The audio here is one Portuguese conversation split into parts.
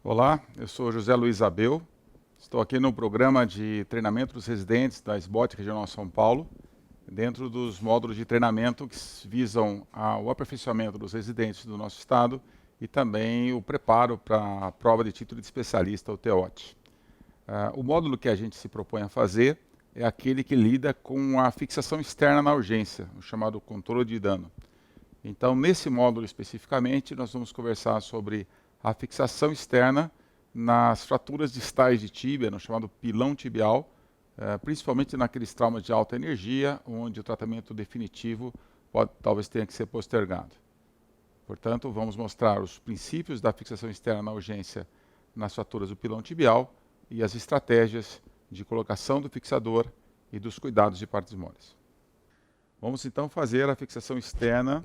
Olá, eu sou José Luiz Abel, estou aqui no programa de treinamento dos residentes da SBOT Regional São Paulo, dentro dos módulos de treinamento que visam o aperfeiçoamento dos residentes do nosso estado e também o preparo para a prova de título de especialista, o TEOT. O módulo que a gente se propõe a fazer é aquele que lida com a fixação externa na urgência, o chamado controle de dano. Então, nesse módulo especificamente, nós vamos conversar sobre a fixação externa nas fraturas distais de tíbia, no chamado pilão tibial, principalmente naqueles traumas de alta energia, onde o tratamento definitivo talvez tenha que ser postergado. Portanto, vamos mostrar os princípios da fixação externa na urgência nas fraturas do pilão tibial e as estratégias de colocação do fixador e dos cuidados de partes moles. Vamos então fazer a fixação externa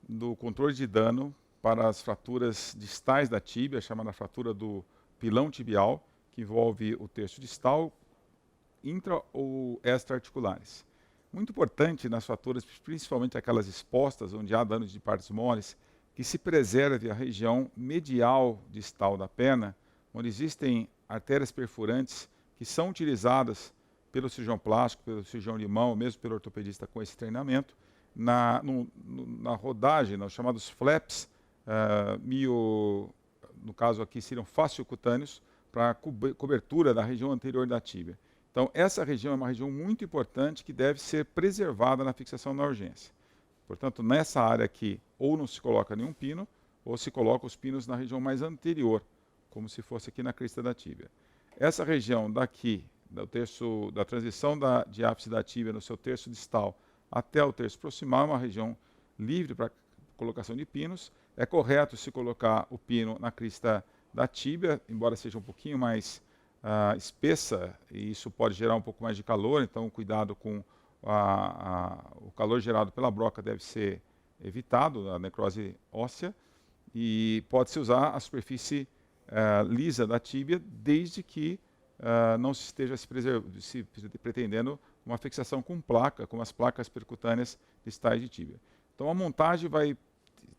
do controle de dano para as fraturas distais da tíbia, chamada fratura do pilão tibial, que envolve o terço distal, intra ou extra-articulares. Muito importante nas fraturas, principalmente aquelas expostas, onde há danos de partes moles, que se preserve a região medial distal da perna, onde existem artérias perfurantes que são utilizadas pelo cirurgião plástico, pelo cirurgião de mão, mesmo pelo ortopedista com esse treinamento, na rodagem, nos chamados flaps, no caso aqui seriam fasciocutâneos, para cobertura da região anterior da tíbia. Então, essa região é uma região muito importante que deve ser preservada na fixação na urgência. Portanto, nessa área aqui, ou não se coloca nenhum pino, ou se coloca os pinos na região mais anterior, como se fosse aqui na crista da tíbia. Essa região daqui, da transição da diápse da tíbia no seu terço distal até o terço proximal, é uma região livre para colocação de pinos. É correto se colocar o pino na crista da tíbia, embora seja um pouquinho mais espessa, e isso pode gerar um pouco mais de calor, então cuidado com o calor gerado pela broca deve ser evitado, a necrose óssea, e pode-se usar a superfície lisa da tíbia, desde que não se esteja se pretendendo uma fixação com placa, como as placas percutâneas distais de tíbia. Então a montagem vai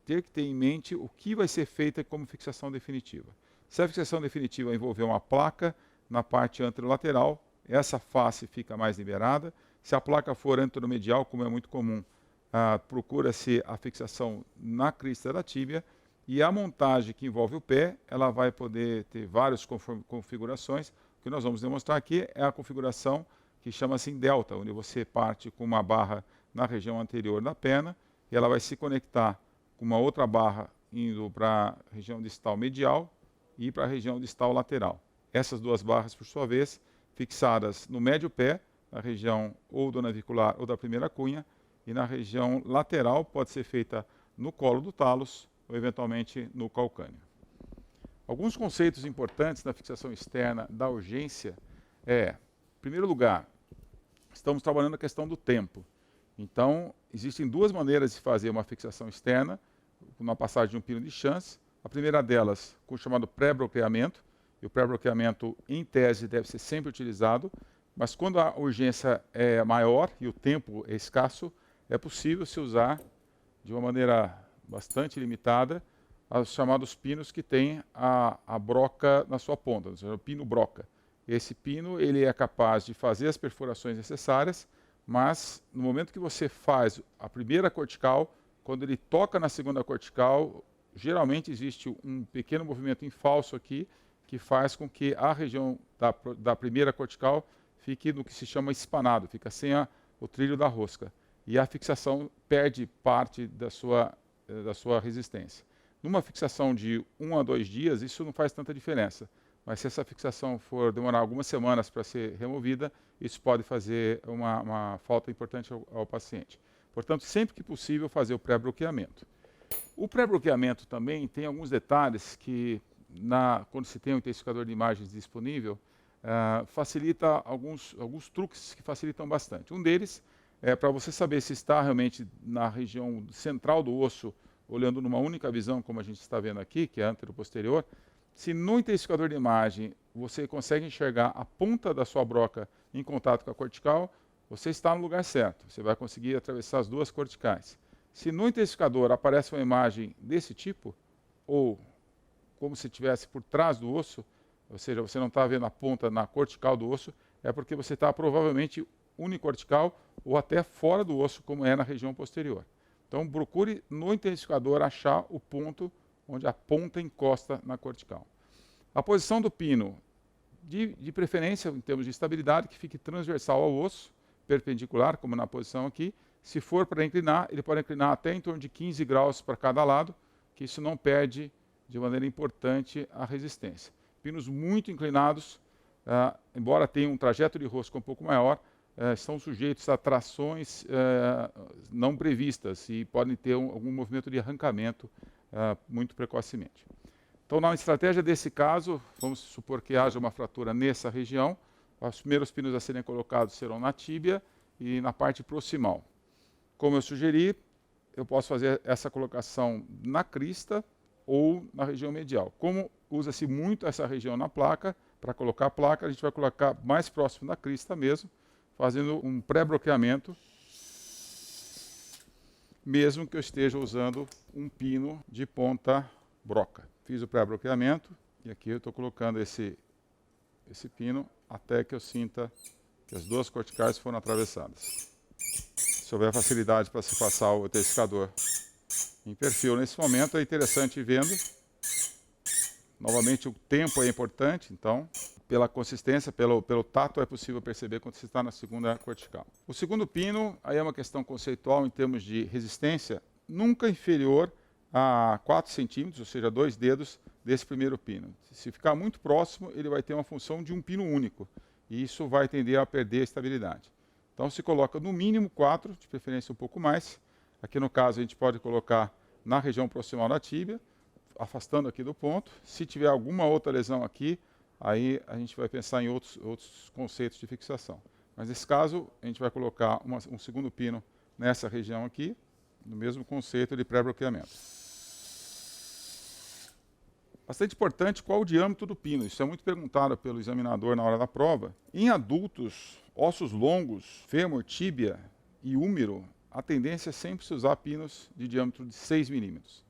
ter que ter em mente o que vai ser feita como fixação definitiva. Se a fixação definitiva envolver uma placa na parte anterolateral, essa face fica mais liberada. Se a placa for anteromedial, como é muito comum, procura-se a fixação na crista da tíbia, e a montagem que envolve o pé, ela vai poder ter várias configurações. O que nós vamos demonstrar aqui é a configuração que chama-se em delta, onde você parte com uma barra na região anterior da perna, e ela vai se conectar com uma outra barra indo para a região distal medial e para a região distal lateral. Essas duas barras, por sua vez, fixadas no médio pé, na região ou do navicular ou da primeira cunha, e na região lateral pode ser feita no colo do talos ou eventualmente no calcâneo. Alguns conceitos importantes na fixação externa da urgência em primeiro lugar, estamos trabalhando a questão do tempo. Então, existem duas maneiras de fazer uma fixação externa, uma passagem de um pino de chance. A primeira delas, com o chamado pré-bloqueamento, e o pré-bloqueamento, em tese, deve ser sempre utilizado, mas quando a urgência é maior e o tempo é escasso, é possível se usar, de uma maneira bastante limitada, os chamados pinos que têm a broca na sua ponta, o pino broca. Esse pino ele é capaz de fazer as perfurações necessárias, mas no momento que você faz a primeira cortical, quando ele toca na segunda cortical, geralmente existe um pequeno movimento em falso aqui, que faz com que a região da primeira cortical fique no que se chama espanado, fica sem o trilho da rosca. E a fixação perde parte da sua resistência. Numa fixação de 1 a 2 dias, isso não faz tanta diferença. Mas se essa fixação for demorar algumas semanas para ser removida, isso pode fazer uma falta importante ao paciente. Portanto, sempre que possível, fazer o pré-bloqueamento. O pré-bloqueamento também tem alguns detalhes que, quando se tem um intensificador de imagens disponível, facilita alguns truques que facilitam bastante. Um deles é para você saber se está realmente na região central do osso, olhando numa única visão, como a gente está vendo aqui, que é antero-posterior. Se no intensificador de imagem você consegue enxergar a ponta da sua broca em contato com a cortical, você está no lugar certo. Você vai conseguir atravessar as duas corticais. Se no intensificador aparece uma imagem desse tipo, ou como se estivesse por trás do osso, ou seja, você não está vendo a ponta na cortical do osso, é porque você está provavelmente unicortical ou até fora do osso, como é na região posterior. Então, procure no intensificador achar o ponto onde a ponta encosta na cortical. A posição do pino, de preferência, em termos de estabilidade, que fique transversal ao osso, perpendicular, como na posição aqui. Se for para inclinar, ele pode inclinar até em torno de 15 graus para cada lado, que isso não perde de maneira importante a resistência. Pinos muito inclinados, embora tenham um trajeto de rosca um pouco maior, estão sujeitos a trações não previstas e podem ter algum movimento de arrancamento muito precocemente. Então, na estratégia desse caso, vamos supor que haja uma fratura nessa região, os primeiros pinos a serem colocados serão na tíbia e na parte proximal. Como eu sugeri, eu posso fazer essa colocação na crista ou na região medial. Como usa-se muito essa região na placa, para colocar a placa, a gente vai colocar mais próximo da crista mesmo, fazendo um pré-bloqueamento, mesmo que eu esteja usando um pino de ponta broca. Fiz o pré-bloqueamento e aqui eu estou colocando esse pino até que eu sinta que as duas corticais foram atravessadas. Se houver facilidade para se passar o intensificador em perfil nesse momento, é interessante ir vendo. Novamente, o tempo é importante, então, pela consistência, pelo tato, é possível perceber quando você está na segunda cortical. O segundo pino, aí é uma questão conceitual em termos de resistência, nunca inferior a 4 centímetros, ou seja, 2 dedos desse primeiro pino. Se ficar muito próximo, ele vai ter uma função de um pino único, e isso vai tender a perder a estabilidade. Então se coloca no mínimo 4, de preferência um pouco mais. Aqui no caso a gente pode colocar na região proximal da tíbia, afastando aqui do ponto. Se tiver alguma outra lesão aqui, aí a gente vai pensar em outros conceitos de fixação. Mas nesse caso, a gente vai colocar um segundo pino nessa região aqui, no mesmo conceito de pré-bloqueamento. Bastante importante qual o diâmetro do pino. Isso é muito perguntado pelo examinador na hora da prova. Em adultos, ossos longos, fêmur, tíbia e úmero, a tendência é sempre se usar pinos de diâmetro de 6 milímetros.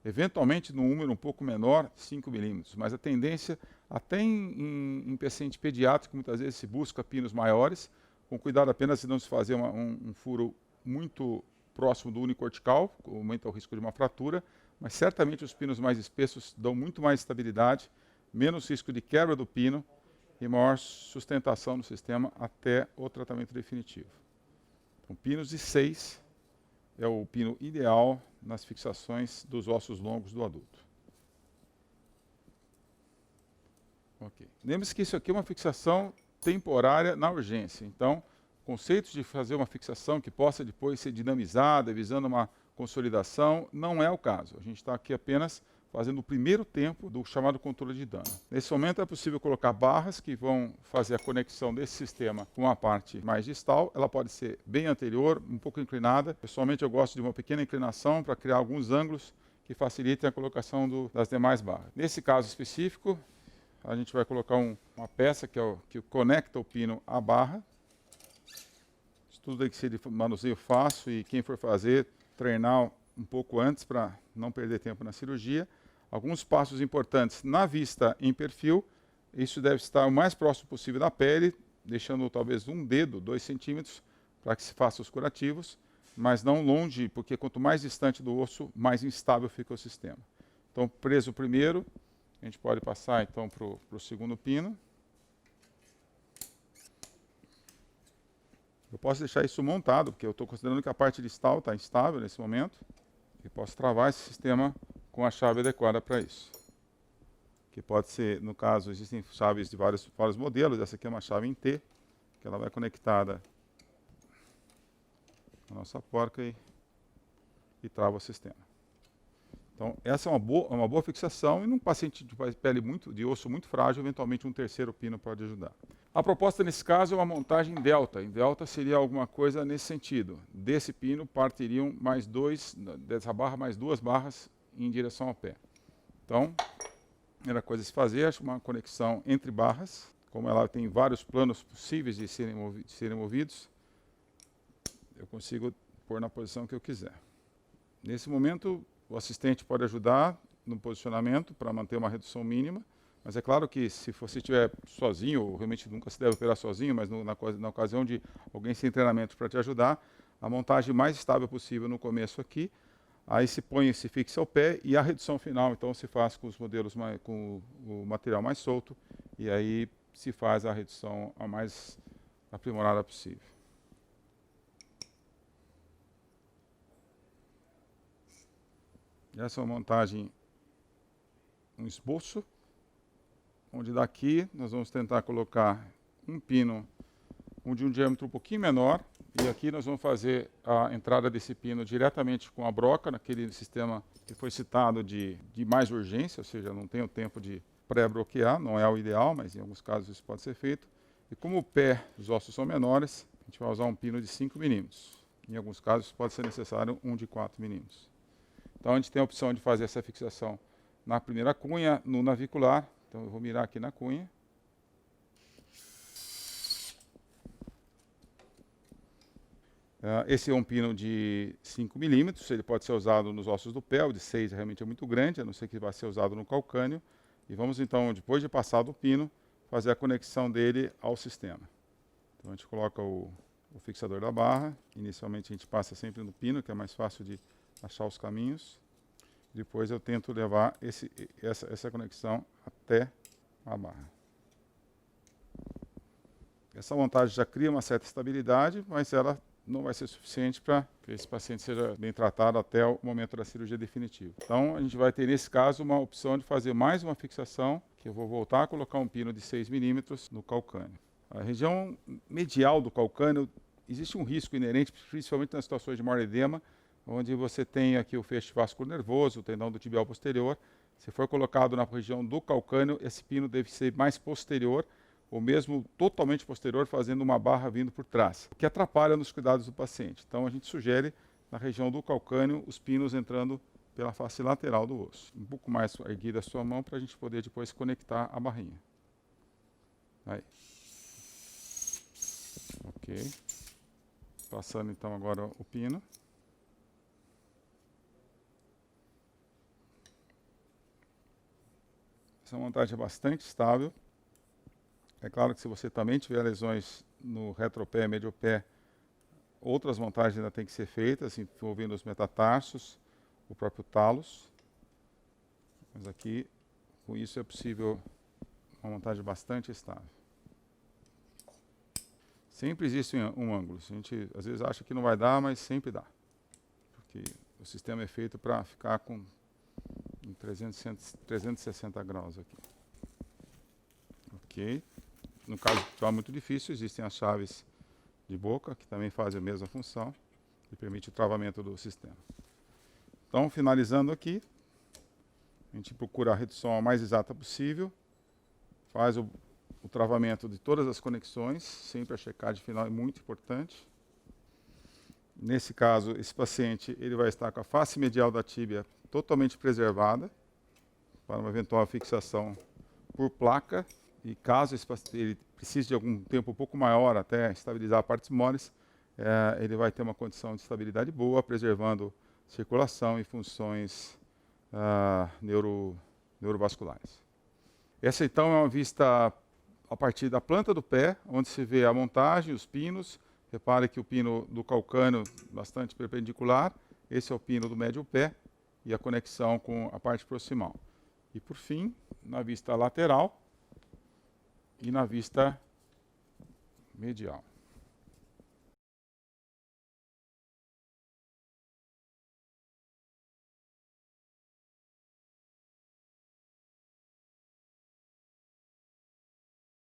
Eventualmente, no úmero um pouco menor, 5 milímetros. Mas a tendência, até em paciente pediátrico, muitas vezes se busca pinos maiores, com cuidado apenas de não se fazer um furo muito próximo do unicortical, que aumenta o risco de uma fratura, mas certamente os pinos mais espessos dão muito mais estabilidade, menos risco de quebra do pino e maior sustentação no sistema até o tratamento definitivo. Então, pinos de 6 é o pino ideal nas fixações dos ossos longos do adulto. Okay. Lembre-se que isso aqui é uma fixação temporária na urgência. Então, conceitos de fazer uma fixação que possa depois ser dinamizada, visando uma consolidação, não é o caso. A gente está aqui apenas fazendo o primeiro tempo do chamado controle de dano. Nesse momento é possível colocar barras que vão fazer a conexão desse sistema com a parte mais distal. Ela pode ser bem anterior, um pouco inclinada. Pessoalmente eu gosto de uma pequena inclinação para criar alguns ângulos que facilitem a colocação das demais barras. Nesse caso específico, a gente vai colocar uma peça que conecta o pino à barra. Isso tudo tem que ser de manuseio fácil e quem for fazer, treinar um pouco antes para não perder tempo na cirurgia. Alguns passos importantes na vista em perfil. Isso deve estar o mais próximo possível da pele, deixando talvez um dedo, 2 centímetros, para que se faça os curativos, mas não longe, porque quanto mais distante do osso, mais instável fica o sistema. Então, preso o primeiro, a gente pode passar então para o segundo pino. Eu posso deixar isso montado, porque eu estou considerando que a parte distal está instável nesse momento. E posso travar esse sistema com a chave adequada para isso. Que pode ser, no caso, existem chaves de vários modelos. Essa aqui é uma chave em T, que ela vai conectada na nossa porca e trava o sistema. Então, essa é uma boa fixação, e num paciente de pele de osso muito frágil, eventualmente um terceiro pino pode ajudar. A proposta nesse caso é uma montagem em delta. Em delta seria alguma coisa nesse sentido. Desse pino partiriam dessa barra mais 2 barras em direção ao pé. Então, a primeira coisa a se fazer é uma conexão entre barras. Como ela tem vários planos possíveis de serem movidos, eu consigo pôr na posição que eu quiser. Nesse momento, o assistente pode ajudar no posicionamento para manter uma redução mínima. Mas é claro que se você estiver sozinho, ou realmente nunca se deve operar sozinho, mas na ocasião de alguém sem treinamento para te ajudar, a montagem mais estável possível no começo aqui, aí se fixa o pé e a redução final, então, se faz com os modelos com o material mais solto, e aí se faz a redução a mais aprimorada possível. Essa é uma montagem, um esboço, onde daqui nós vamos tentar colocar um pino de um diâmetro um pouquinho menor, e aqui nós vamos fazer a entrada desse pino diretamente com a broca, naquele sistema que foi citado de mais urgência, ou seja, não tem o tempo de pré-bloquear, não é o ideal, mas em alguns casos isso pode ser feito. E como o pé, os ossos são menores, a gente vai usar um pino de 5 milímetros. Em alguns casos pode ser necessário um de 4 milímetros. Então a gente tem a opção de fazer essa fixação na primeira cunha, no navicular. Então eu vou mirar aqui na cunha. Esse é um pino de 5 milímetros, ele pode ser usado nos ossos do pé, o de 6 realmente é muito grande, a não ser que vai ser usado no calcânio. E vamos então, depois de passar do pino, fazer a conexão dele ao sistema. Então a gente coloca o fixador da barra, inicialmente a gente passa sempre no pino, que é mais fácil de achar os caminhos. Depois eu tento levar essa conexão até a barra. Essa montagem já cria uma certa estabilidade, mas ela não vai ser suficiente para que esse paciente seja bem tratado até o momento da cirurgia definitiva. Então, a gente vai ter, nesse caso, uma opção de fazer mais uma fixação, que eu vou voltar a colocar um pino de 6 milímetros no calcânio. A região medial do calcânio, existe um risco inerente, principalmente nas situações de maior edema, onde você tem aqui o feixe vascular nervoso, o tendão do tibial posterior. Se for colocado na região do calcânio, esse pino deve ser mais posterior, ou mesmo totalmente posterior, fazendo uma barra vindo por trás, o que atrapalha nos cuidados do paciente. Então a gente sugere, na região do calcânio, os pinos entrando pela face lateral do osso. Um pouco mais erguida a sua mão para a gente poder depois conectar a barrinha. Aí. Ok. Passando então agora o pino. Essa montagem é bastante estável. É claro que se você também tiver lesões no retropé, mediopé, outras montagens ainda têm que ser feitas, envolvendo os metatarsos, o próprio talos. Mas aqui, com isso, é possível uma montagem bastante estável. Sempre existe um ângulo. A gente às vezes acha que não vai dar, mas sempre dá. Porque o sistema é feito para ficar com 360 graus aqui. Ok. No caso que está muito difícil, existem as chaves de boca, que também fazem a mesma função e permite o travamento do sistema. Então, finalizando aqui, a gente procura a redução a mais exata possível, faz o travamento de todas as conexões, sempre a checagem final é muito importante. Nesse caso, esse paciente ele vai estar com a face medial da tíbia totalmente preservada, para uma eventual fixação por placa. E caso ele precise de algum tempo um pouco maior até estabilizar partes moles, ele vai ter uma condição de estabilidade boa, preservando circulação e funções neurovasculares. Essa então é uma vista a partir da planta do pé, onde se vê a montagem, os pinos. Repare que o pino do calcânio bastante perpendicular, esse é o pino do médio pé e a conexão com a parte proximal. E por fim, na vista lateral, e na vista medial.